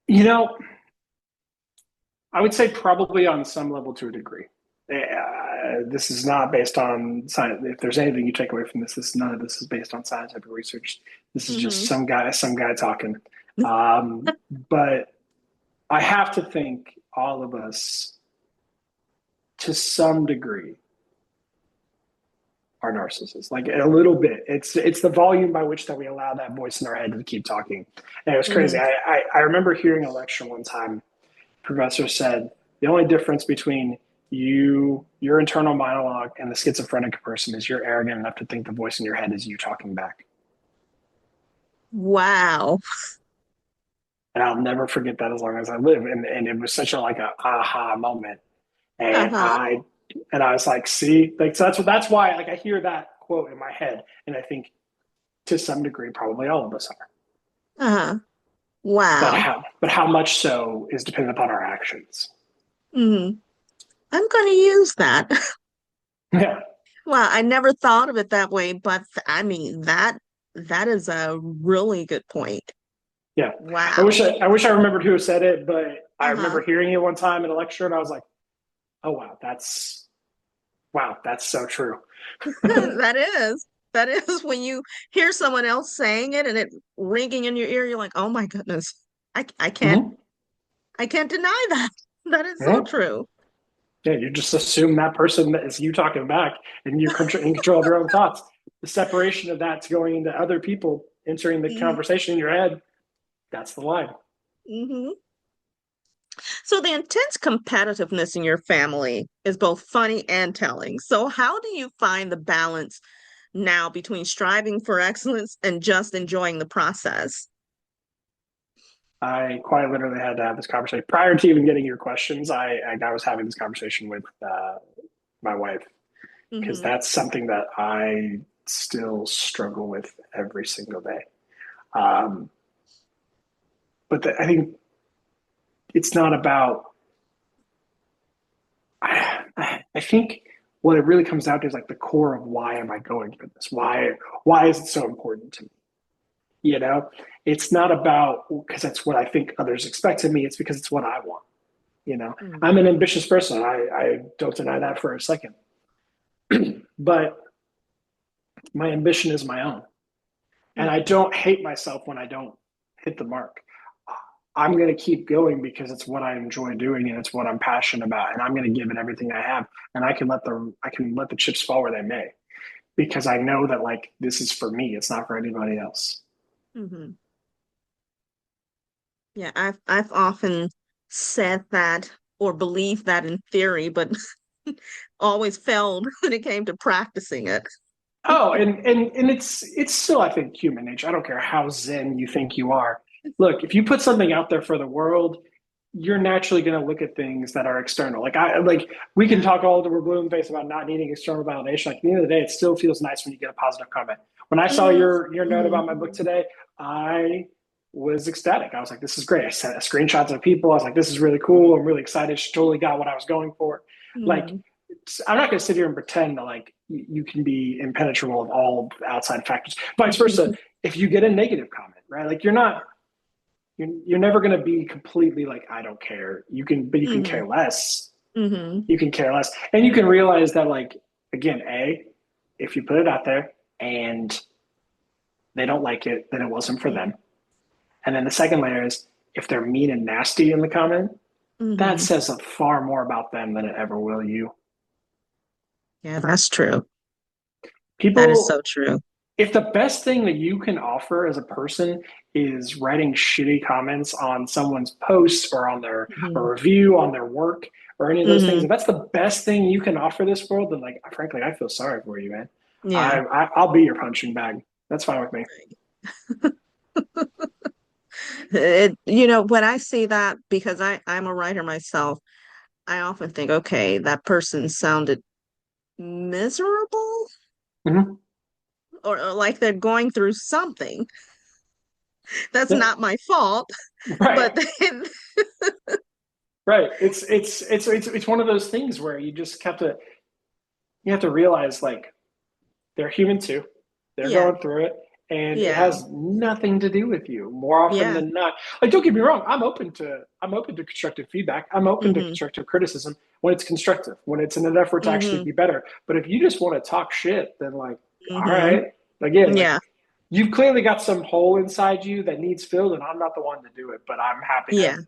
Speaker 2: You know, I would say probably on some level to a degree. This is not based on science. If there's anything you take away from this, none of this is based on scientific research. This is just
Speaker 1: Hmm.
Speaker 2: some guy talking. But I have to think all of us, to some degree, are narcissists. Like a little bit. It's the volume by which that we allow that voice in our head to keep talking. And it was crazy.
Speaker 1: Hmm.
Speaker 2: I remember hearing a lecture one time. Professor said the only difference between your internal monologue, and the schizophrenic person is you're arrogant enough to think the voice in your head is you talking back.
Speaker 1: Wow.
Speaker 2: And I'll never forget that as long as I live. And it was such a like a aha moment. And
Speaker 1: Uh-huh.
Speaker 2: I was like, see, like so that's why like I hear that quote in my head, and I think to some degree probably all of us are.
Speaker 1: Uh-huh.
Speaker 2: But
Speaker 1: Wow.
Speaker 2: how much so is dependent upon our actions.
Speaker 1: Hmm. I'm going to use that.
Speaker 2: Yeah.
Speaker 1: Well, I never thought of it that way, but I mean that is a really good point.
Speaker 2: Yeah.
Speaker 1: Wow.
Speaker 2: I wish I remembered who said it, but I
Speaker 1: Uh-huh.
Speaker 2: remember hearing it one time in a lecture and I was like, oh wow, that's so true.
Speaker 1: That is. That is when you hear someone else saying it and it ringing in your ear, you're like, "Oh my goodness. I can't
Speaker 2: Mm-hmm.
Speaker 1: I can't deny that." That is so
Speaker 2: Yeah.
Speaker 1: true.
Speaker 2: Yeah, you just assume that person is you talking back and you're in control of your own thoughts. The separation of that to going into other people entering the
Speaker 1: Hmm.
Speaker 2: conversation in your head, that's the line.
Speaker 1: Hmm. So the intense competitiveness in your family is both funny and telling. So how do you find the balance now between striving for excellence and just enjoying the process?
Speaker 2: I quite literally had to have this conversation prior to even getting your questions. I was having this conversation with my wife because
Speaker 1: Mm-hmm.
Speaker 2: that's something that I still struggle with every single day. Um, I think it's not about. I think what it really comes down to is like the core of why am I going for this? Why is it so important to me? You know, it's not about because that's what I think others expect of me. It's because it's what I want. You know, I'm an ambitious person. I don't deny that for a second. But my ambition is my own. And I
Speaker 1: Mm-hmm.
Speaker 2: don't hate myself when I don't hit the mark. I'm going to keep going because it's what I enjoy doing and it's what I'm passionate about. And I'm going to give it everything I have. And I can let the chips fall where they may because I know that like this is for me. It's not for anybody else.
Speaker 1: Mm-hmm. Yeah, I've often said that or believed that in theory, but always failed when it came to practicing it.
Speaker 2: Oh, and it's still I think human nature. I don't care how zen you think you are. Look, if you put something out there for the world, you're naturally going to look at things that are external. Like we can
Speaker 1: Yeah.
Speaker 2: talk all over blue in the face about not needing external validation. Like at the end of the day, it still feels nice when you get a positive comment. When I saw your note
Speaker 1: Mm-hmm.
Speaker 2: about my book today, I was ecstatic. I was like, this is great. I sent screenshots of people. I was like, this is really cool. I'm really excited. She totally got what I was going for. Like,
Speaker 1: Mm-hmm.
Speaker 2: I'm not going to sit here and pretend that like you can be impenetrable of all outside factors. Vice versa, if you get a negative comment, right? Like you're never going to be completely like I don't care. But you can
Speaker 1: Mm-hmm.
Speaker 2: care less.
Speaker 1: Mm-hmm.
Speaker 2: You can care less, and you can realize that like again, if you put it out there and they don't like it, then it wasn't for them. And then the second layer is if they're mean and nasty in the comment, that
Speaker 1: Mm-hmm.
Speaker 2: says far more about them than it ever will you.
Speaker 1: Yeah, that's true. That is
Speaker 2: People
Speaker 1: so true.
Speaker 2: if the best thing that you can offer as a person is writing shitty comments on someone's posts or on their a
Speaker 1: Hmm.
Speaker 2: review on their work or any of those things,
Speaker 1: Hmm.
Speaker 2: if that's the best thing you can offer this world, then like frankly, I feel sorry for you, man.
Speaker 1: Yeah.
Speaker 2: I'll be your punching bag. That's fine with me.
Speaker 1: When I see that, because I'm a writer myself, I often think, okay, that person sounded miserable
Speaker 2: Mm-hmm.
Speaker 1: or like they're going through something. That's
Speaker 2: Yeah,
Speaker 1: not my fault,
Speaker 2: right,
Speaker 1: but then,
Speaker 2: right. It's one of those things where you have to realize like they're human too. They're
Speaker 1: yeah,
Speaker 2: going through it, and it
Speaker 1: yeah,
Speaker 2: has nothing to do with you. More often
Speaker 1: yeah.
Speaker 2: than not, like don't get me wrong, I'm open to constructive feedback. I'm open to
Speaker 1: Hmm.
Speaker 2: constructive criticism when it's constructive, when it's in an effort to actually
Speaker 1: Hmm.
Speaker 2: be better. But if you just want to talk shit, then like, all
Speaker 1: Hmm.
Speaker 2: right, again, like
Speaker 1: Yeah,
Speaker 2: you've clearly got some hole inside you that needs filled, and I'm not the one to do it. But I'm
Speaker 1: yeah,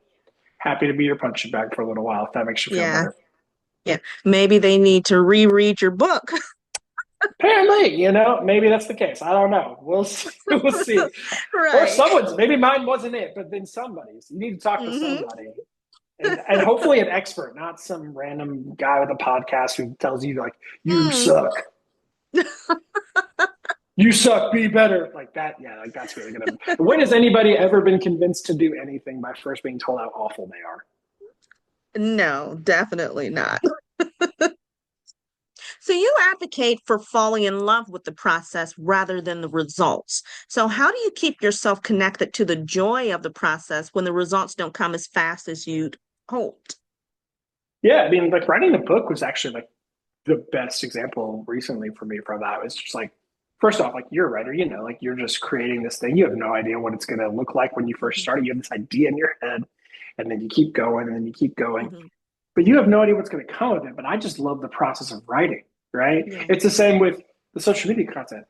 Speaker 2: happy to be your punching bag for a little while if that makes you feel
Speaker 1: yeah,
Speaker 2: better.
Speaker 1: yeah. Maybe they need to reread your book.
Speaker 2: Apparently, maybe that's the case. I don't know. We'll see. We'll see. Or
Speaker 1: Right.
Speaker 2: someone's. Maybe mine wasn't it, but then somebody's. You need to talk to
Speaker 1: Hmm.
Speaker 2: somebody, and hopefully an expert, not some random guy with a podcast who tells you like you
Speaker 1: Mm.
Speaker 2: suck, you suck, be better, like that. Yeah, like that's really gonna. When has anybody ever been convinced to do anything by first being told how awful they are?
Speaker 1: No, definitely not. So you advocate for falling in love with the process rather than the results. So how do you keep yourself connected to the joy of the process when the results don't come as fast as you'd hoped?
Speaker 2: Yeah, I mean, like writing the book was actually like the best example recently for me from that. It's just like, first off, like you're a writer, like you're just creating this thing. You have no idea what it's going to look like when you first
Speaker 1: Hmm.
Speaker 2: start. You have this idea in your head, and then you keep going, and then you keep going,
Speaker 1: Hmm.
Speaker 2: but you have no idea what's going to come of it. But I just love the process of writing, right?
Speaker 1: Yeah.
Speaker 2: It's the same with the social media content.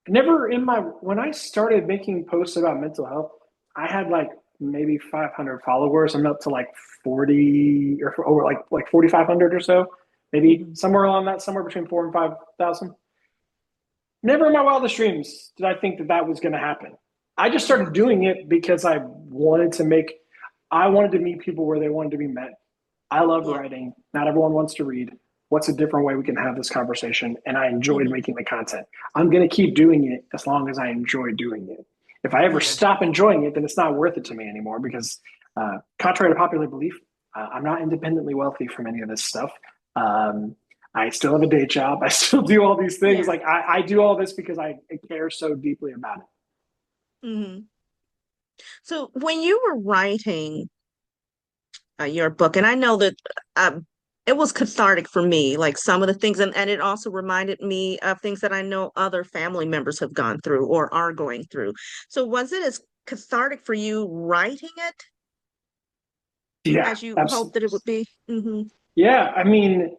Speaker 2: Never in my, when I started making posts about mental health, I had like maybe 500 followers. I'm up to like 40 or over like 4,500 or so, maybe
Speaker 1: Hmm.
Speaker 2: somewhere along that, somewhere between 4 and 5,000. Never in my wildest dreams did I think that that was going to happen. I just
Speaker 1: Yeah.
Speaker 2: started doing it because I wanted to meet people where they wanted to be met. I love
Speaker 1: Yeah.
Speaker 2: writing. Not everyone wants to read. What's a different way we can have this conversation? And I enjoyed
Speaker 1: Hmm.
Speaker 2: making the content. I'm going to keep doing it as long as I enjoy doing it. If I ever
Speaker 1: Yeah.
Speaker 2: stop enjoying it, then it's not worth it to me anymore because, contrary to popular belief, I'm not independently wealthy from any of this stuff. Um, I still have a day job. I still do all these things.
Speaker 1: Yeah.
Speaker 2: Like I do all this because I care so deeply about it.
Speaker 1: Hmm. So when you were writing your book, and I know that it was cathartic for me, like some of the things, and it also reminded me of things that I know other family members have gone through or are going through. So was it as cathartic for you writing it
Speaker 2: Yeah,
Speaker 1: as you hoped
Speaker 2: absolutely.
Speaker 1: that it would be? Hmm.
Speaker 2: Yeah, I mean,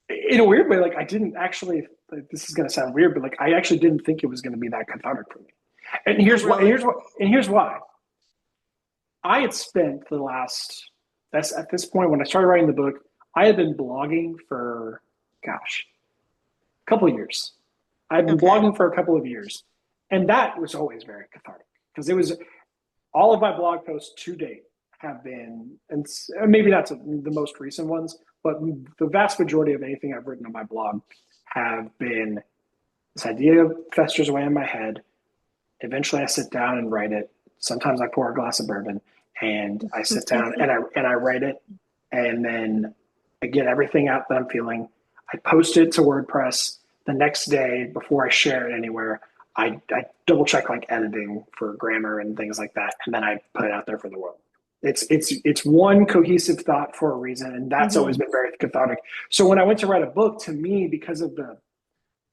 Speaker 2: in a weird way, like I didn't actually. Like, this is going to sound weird, but like I actually didn't think it was going to be that cathartic for me. And
Speaker 1: Oh,
Speaker 2: here's why.
Speaker 1: really?
Speaker 2: And here's why. I had spent the last. That's at this point when I started writing the book. I had been blogging for, gosh, a couple of years. I've been
Speaker 1: Okay.
Speaker 2: blogging for a couple of years, and that was always very cathartic because it was all of my blog posts to date have been, and maybe that's the most recent ones, but the vast majority of anything I've written on my blog have been this idea festers away in my head. Eventually, I sit down and write it. Sometimes I pour a glass of bourbon and I sit down and I write it, and then I get everything out that I'm feeling. I post it to WordPress the next day before I share it anywhere. I double check like editing for grammar and things like that, and then I put it out there for the world. It's one cohesive thought for a reason, and that's always
Speaker 1: Hmm.
Speaker 2: been very cathartic. So when I went to write a book, to me, because of the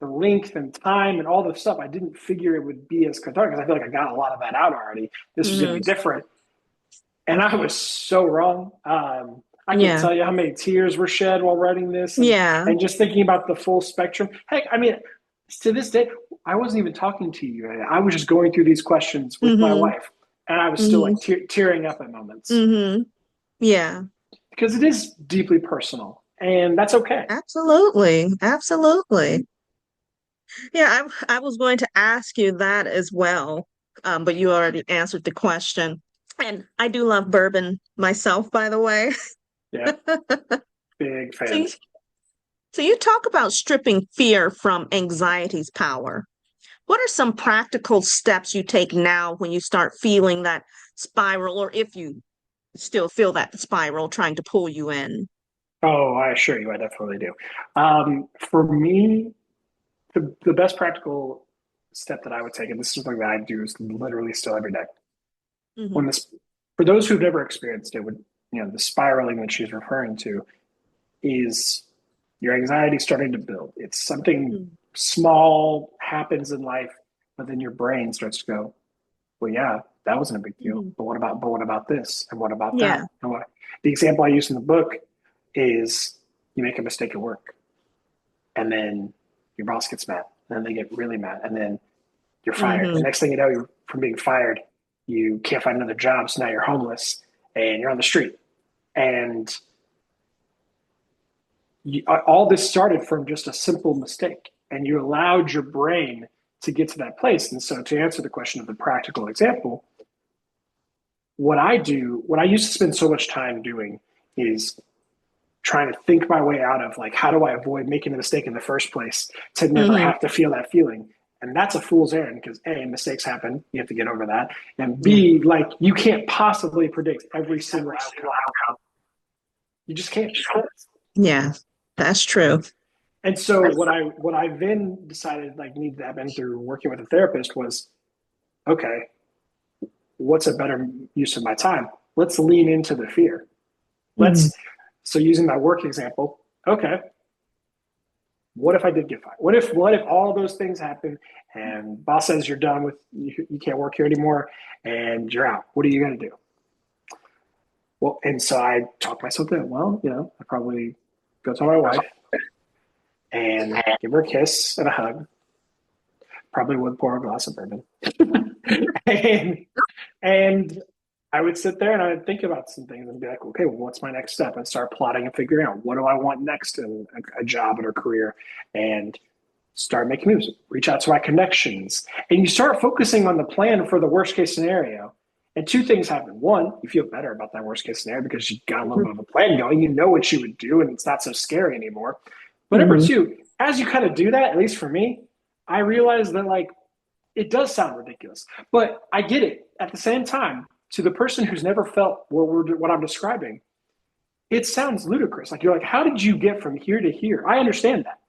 Speaker 2: length and time and all the stuff, I didn't figure it would be as cathartic because I feel like I got a lot of that out already. This was going to be
Speaker 1: Hmm.
Speaker 2: different, and I was so wrong. I can't
Speaker 1: Yeah.
Speaker 2: tell you how many tears were shed while writing this,
Speaker 1: Yeah.
Speaker 2: and just thinking about the full spectrum. Heck, I mean, to this day, I wasn't even talking to you. I was just going through these questions with my
Speaker 1: Hmm.
Speaker 2: wife, and I was still
Speaker 1: Hmm.
Speaker 2: like tearing up at moments
Speaker 1: Hmm. Yeah.
Speaker 2: because it is deeply personal, and that's okay.
Speaker 1: Absolutely. Absolutely. Yeah, I was going to ask you that as well, but you already answered the question. And I do love bourbon myself, by the way.
Speaker 2: Yeah, big
Speaker 1: So
Speaker 2: fan.
Speaker 1: you, so you talk about stripping fear from anxiety's power. What are some practical steps you take now when you start feeling that spiral, or if you still feel that spiral trying to pull you in?
Speaker 2: Oh, I assure you, I definitely do. For me, the best practical step that I would take, and this is something that I do is literally still every day. When
Speaker 1: Hmm.
Speaker 2: this, for those who've never experienced it, would the spiraling that she's referring to is your anxiety starting to build. It's something small happens in life, but then your brain starts to go, well, yeah, that wasn't a big deal.
Speaker 1: Hmm.
Speaker 2: But what about this? And what about
Speaker 1: Yeah.
Speaker 2: that? And what the example I use in the book is you make a mistake at work and then your boss gets mad, and then they get really mad, and then you're fired. The
Speaker 1: Hmm.
Speaker 2: next thing you know, you're from being fired, you can't find another job, so now you're homeless and you're on the street. And all this started from just a simple mistake, and you allowed your brain to get to that place. And so, to answer the question of the practical example, what I used to spend so much time doing is trying to think my way out of like how do I avoid making a mistake in the first place to never
Speaker 1: Hmm.
Speaker 2: have to feel that feeling. And that's a fool's errand because A, mistakes happen, you have to get over that, and
Speaker 1: Yeah.
Speaker 2: B, like you can't possibly predict every single outcome. You just can't.
Speaker 1: Yeah, that's true.
Speaker 2: And so what I then decided like needed to happen through working with a therapist was, okay, what's a better use of my time? Let's lean into the fear.
Speaker 1: Hmm.
Speaker 2: Let's So using my work example, okay, what if I did get fired? What if all those things happen and boss says you're done with you can't work here anymore and you're out? What are you going to do? Well, and so I talked myself in. Well, I probably go to my wife and give her a kiss and a hug. Probably would pour a glass of bourbon, and and I would sit there and I would think about some things and be like, okay, well, what's my next step? And start plotting and figuring out what do I want next in a job or career, and start making moves. Reach out to my connections, and you start focusing on the plan for the worst case scenario. And two things happen. One, you feel better about that worst case scenario because you got a little bit of a plan going. You know what you would do, and it's not so scary anymore. But number
Speaker 1: Hmm.
Speaker 2: two, as you kind of do that, at least for me, I realized that like it does sound ridiculous, but I get it. At the same time, to the person who's never felt what I'm describing, it sounds ludicrous. Like you're like, how did you get from here to here? I understand that.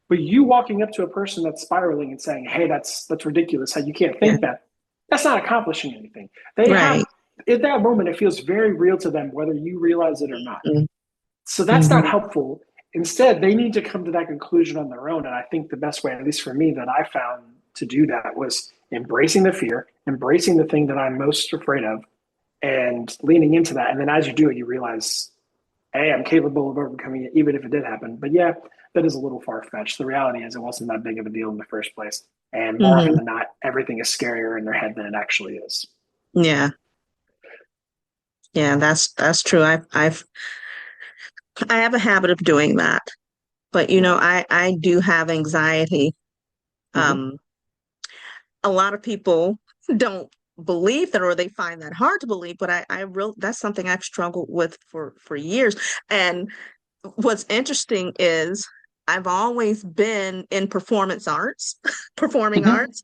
Speaker 2: But you walking up to a person that's spiraling and saying, "Hey, that's ridiculous. How you can't
Speaker 1: Yeah.
Speaker 2: think that." That's not accomplishing anything. They
Speaker 1: Right.
Speaker 2: have at that moment it feels very real to them whether you realize it or not. So that's not
Speaker 1: Mm-hmm.
Speaker 2: helpful. Instead, they need to come to that conclusion on their own. And I think the best way, at least for me, that I found to do that was embracing the fear, embracing the thing that I'm most afraid of, and leaning into that. And then as you do it, you realize, hey, I'm capable of overcoming it, even if it did happen. But yeah, that is a little far fetched. The reality is, it wasn't that big of a deal in the first place. And more often
Speaker 1: Mm-hmm.
Speaker 2: than not, everything is scarier in their head than it actually is.
Speaker 1: Yeah. Yeah, that's true. I have a habit of doing that. But
Speaker 2: Yeah.
Speaker 1: I do have anxiety.
Speaker 2: Mm-hmm.
Speaker 1: Um, a lot of people don't believe that or they find that hard to believe, but I real that's something I've struggled with for years. And what's interesting is I've always been in performance arts, performing
Speaker 2: Mm-hmm.
Speaker 1: arts,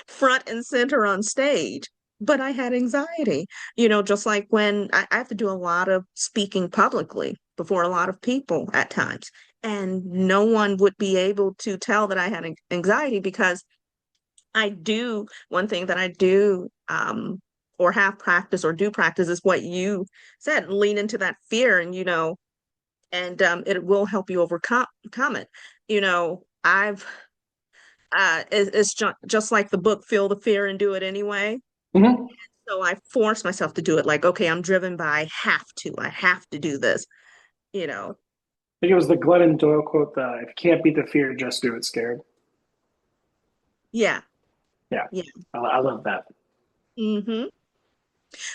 Speaker 1: front and center on stage. But I had anxiety, just like when I have to do a lot of speaking publicly before a lot of people at times. And no one would be able to tell that I had anxiety because one thing that I do, or have practice or do practice is what you said, lean into that fear and it will help you overcome it. It's just like the book, Feel the Fear and Do It Anyway.
Speaker 2: Mm-hmm.
Speaker 1: So I force myself to do it like, okay, I'm driven by I have to do this, you know.
Speaker 2: I think it was the Glennon Doyle quote, if you can't beat the fear, just do it scared.
Speaker 1: Yeah,
Speaker 2: Yeah,
Speaker 1: yeah.
Speaker 2: I love that.
Speaker 1: hmm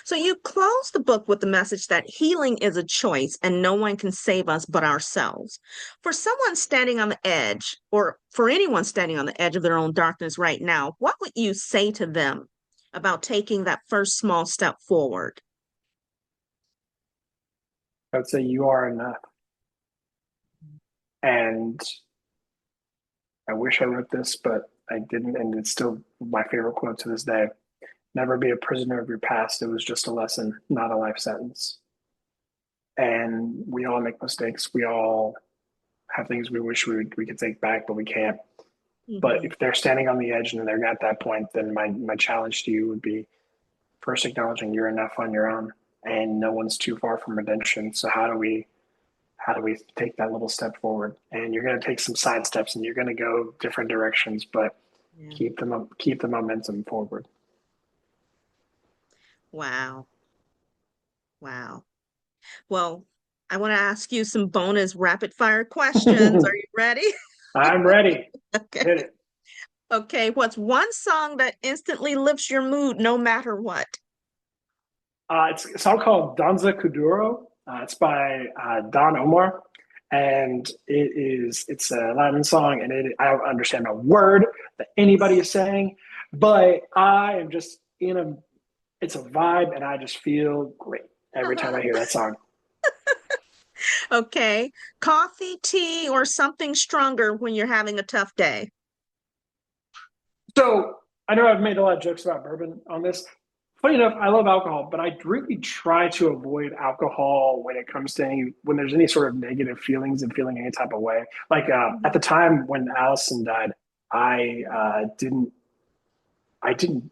Speaker 1: So you close the book with the message that healing is a choice and no one can save us but ourselves. For someone standing on the edge, or for anyone standing on the edge of their own darkness right now, what would you say to them about taking that first small step forward?
Speaker 2: I would say you are enough. And I wish I wrote this, but I didn't. And it's still my favorite quote to this day. Never be a prisoner of your past. It was just a lesson, not a life sentence. And we all make mistakes. We all have things we wish we could take back, but we can't. But
Speaker 1: hmm
Speaker 2: if they're standing on the edge and they're at that point, then my challenge to you would be first acknowledging you're enough on your own, and no one's too far from redemption. So how do we take that little step forward? And you're going to take some side steps, and you're going to go different directions, but
Speaker 1: Yeah.
Speaker 2: keep the momentum forward.
Speaker 1: Wow. Wow. Well, I want to ask you some bonus rapid fire questions. Are you ready?
Speaker 2: I'm ready.
Speaker 1: Okay.
Speaker 2: Hit it.
Speaker 1: Okay. What's one song that instantly lifts your mood no matter what?
Speaker 2: It's a song called Danza Kuduro. It's by Don Omar, and it's a Latin song, and I don't understand a word that anybody is saying, but I am just in a. It's a vibe, and I just feel great every time I hear that song.
Speaker 1: Okay. Coffee, tea, or something stronger when you're having a tough day?
Speaker 2: So I know I've made a lot of jokes about bourbon on this. Funny enough, I love alcohol, but I really try to avoid alcohol when it comes to when there's any sort of negative feelings and feeling any type of way. Like at the
Speaker 1: Mhm.
Speaker 2: time when Allison died, I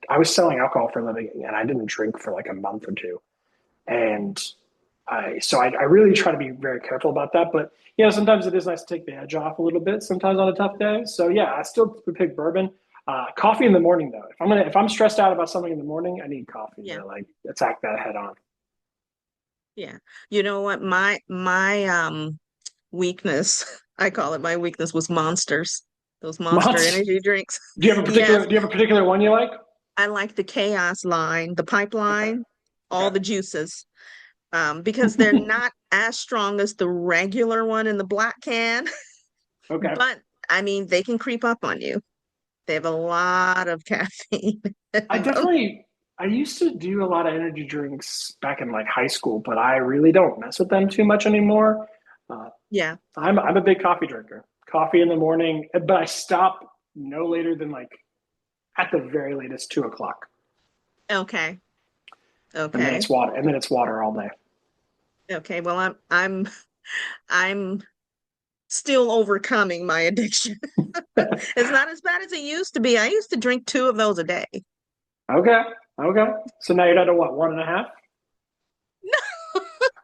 Speaker 2: I was selling alcohol for a living, and I didn't drink for like a month or two. And I really try to be very careful about that. But sometimes it is nice to take the edge off a little bit. Sometimes on a tough day. So yeah, I still would pick bourbon. Coffee in the morning though. If I'm stressed out about something in the morning, I need coffee
Speaker 1: Yeah.
Speaker 2: to like attack that head on.
Speaker 1: Yeah. You know what? My weakness, I call it my weakness was Monsters. Those Monster
Speaker 2: Months.
Speaker 1: energy drinks.
Speaker 2: Do you have a particular
Speaker 1: Yes,
Speaker 2: Do you have a particular one you like?
Speaker 1: I like the Chaos line, the
Speaker 2: Okay.
Speaker 1: pipeline, all
Speaker 2: Okay.
Speaker 1: the juices. Because they're not as strong as the regular one in the black can,
Speaker 2: Okay.
Speaker 1: but I mean, they can creep up on you. They have a lot of caffeine
Speaker 2: I
Speaker 1: in them.
Speaker 2: definitely I used to do a lot of energy drinks back in like high school, but I really don't mess with them too much anymore. Uh,
Speaker 1: Yeah.
Speaker 2: I'm a big coffee drinker. Coffee in the morning, but I stop no later than like at the very latest 2 o'clock.
Speaker 1: Okay.
Speaker 2: And then
Speaker 1: Okay.
Speaker 2: it's water. And then it's water all day.
Speaker 1: Okay. Well, I'm still overcoming my addiction. It's not as bad as it used to be. I used to drink 2 of those a day.
Speaker 2: Okay. Okay. So now you're down to what, 1.5?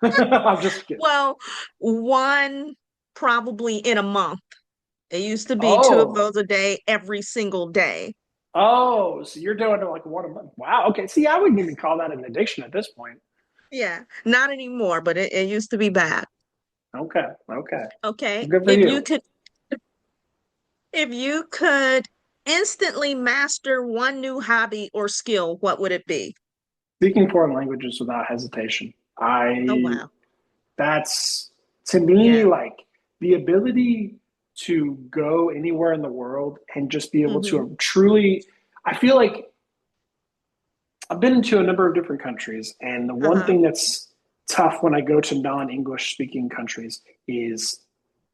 Speaker 2: I'm just kidding.
Speaker 1: Well, one probably in a month. It used to be 2 of those
Speaker 2: Oh.
Speaker 1: a day every single day.
Speaker 2: Oh, so you're doing like one a month. Wow. Okay. See, I wouldn't even call that an addiction at this point.
Speaker 1: Yeah, not anymore, but it used to be bad.
Speaker 2: Okay. Okay.
Speaker 1: Okay.
Speaker 2: Good for you.
Speaker 1: If you could instantly master one new hobby or skill, what would it be?
Speaker 2: Speaking foreign languages without hesitation.
Speaker 1: Oh,
Speaker 2: I
Speaker 1: wow.
Speaker 2: That's to me
Speaker 1: Yeah.
Speaker 2: like the ability to go anywhere in the world and just be able
Speaker 1: Mm-hmm.
Speaker 2: to truly, I feel like I've been into a number of different countries, and the one
Speaker 1: Uh-huh.
Speaker 2: thing that's tough when I go to non-English speaking countries is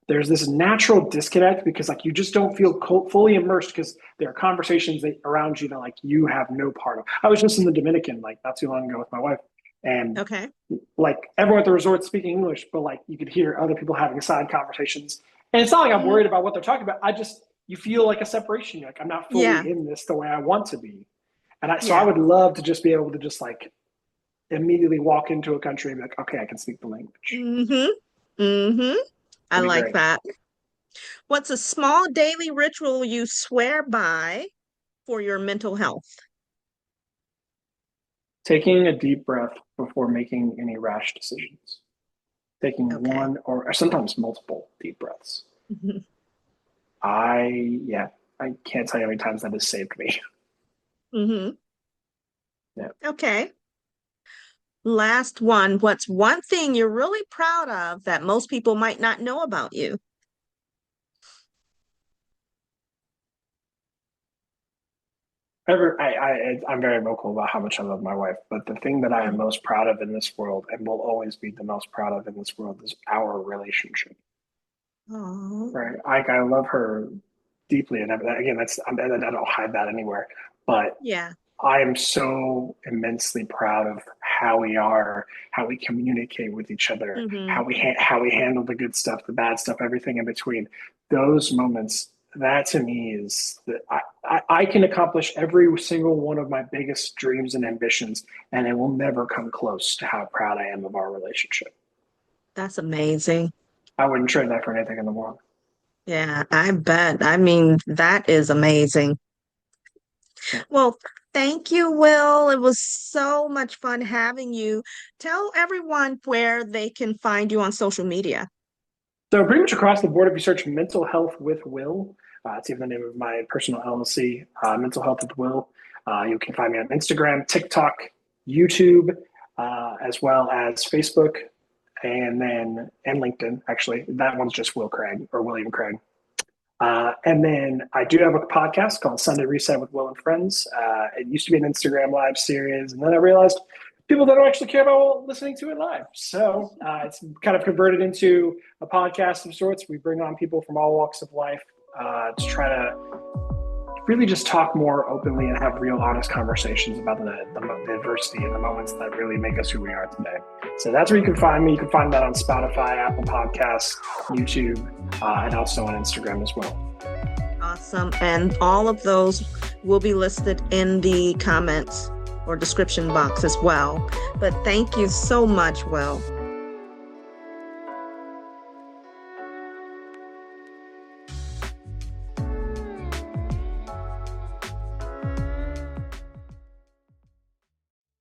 Speaker 2: there's this natural disconnect because like you just don't feel fully immersed because there are conversations around you that like you have no part of. I was just in the Dominican like not too long ago with my wife, and
Speaker 1: Okay.
Speaker 2: like everyone at the resort speaking English, but like you could hear other people having side conversations. And it's not like I'm
Speaker 1: Hmm.
Speaker 2: worried about what they're talking about. I just you feel like a separation. You're like I'm not
Speaker 1: Yeah.
Speaker 2: fully in this the way I want to be. And so I
Speaker 1: Yeah.
Speaker 2: would love to just be able to just like immediately walk into a country and be like, okay, I can speak the language.
Speaker 1: Mm-hmm. Mm-hmm. I
Speaker 2: It'd be
Speaker 1: like
Speaker 2: great.
Speaker 1: that. What's a small daily ritual you swear by for your mental health?
Speaker 2: Taking a deep breath before making any rash decisions. Taking
Speaker 1: Okay.
Speaker 2: one or sometimes multiple deep breaths. Yeah, I can't tell you how many times that has saved me.
Speaker 1: Mm-hmm.
Speaker 2: Yeah.
Speaker 1: Okay. Last one. What's one thing you're really proud of that most people might not know about you?
Speaker 2: I'm very vocal about how much I love my wife, but the thing that I am
Speaker 1: Mhm.
Speaker 2: most proud of in this world and will always be the most proud of in this world is our relationship.
Speaker 1: Oh,
Speaker 2: Right? I love her deeply, and again, I don't hide that anywhere. But
Speaker 1: yeah.
Speaker 2: I am so immensely proud of how we are, how we communicate with each other,
Speaker 1: Mm-hmm.
Speaker 2: how we handle the good stuff, the bad stuff, everything in between. Those moments, that to me is that I can accomplish every single one of my biggest dreams and ambitions, and it will never come close to how proud I am of our relationship.
Speaker 1: That's amazing.
Speaker 2: I wouldn't trade that for anything in the world.
Speaker 1: Yeah, I bet. I mean, that is amazing.
Speaker 2: Yeah.
Speaker 1: Well, thank you, Will. It was so much fun having you. Tell everyone where they can find you on social media.
Speaker 2: So pretty much across the board, if you search "mental health with Will," it's even the name of my personal LLC, "Mental Health with Will." You can find me on Instagram, TikTok, YouTube, as well as Facebook, and LinkedIn. Actually, that one's just Will Craig or William Craig. And then I do have a podcast called Sunday Reset with Will and Friends. It used to be an Instagram live series, and then I realized people don't actually care about listening to it live. So it's kind of converted into a podcast of sorts. We bring on people from all walks of life to try to really just talk more openly and have real, honest conversations about the adversity and the moments that really make us who we are today. So that's where you can find me. You can find that on Spotify, Apple Podcasts, YouTube, and also on Instagram as well.
Speaker 1: Awesome. And all of those will be listed in the comments or description box as well. But thank you so much, Will.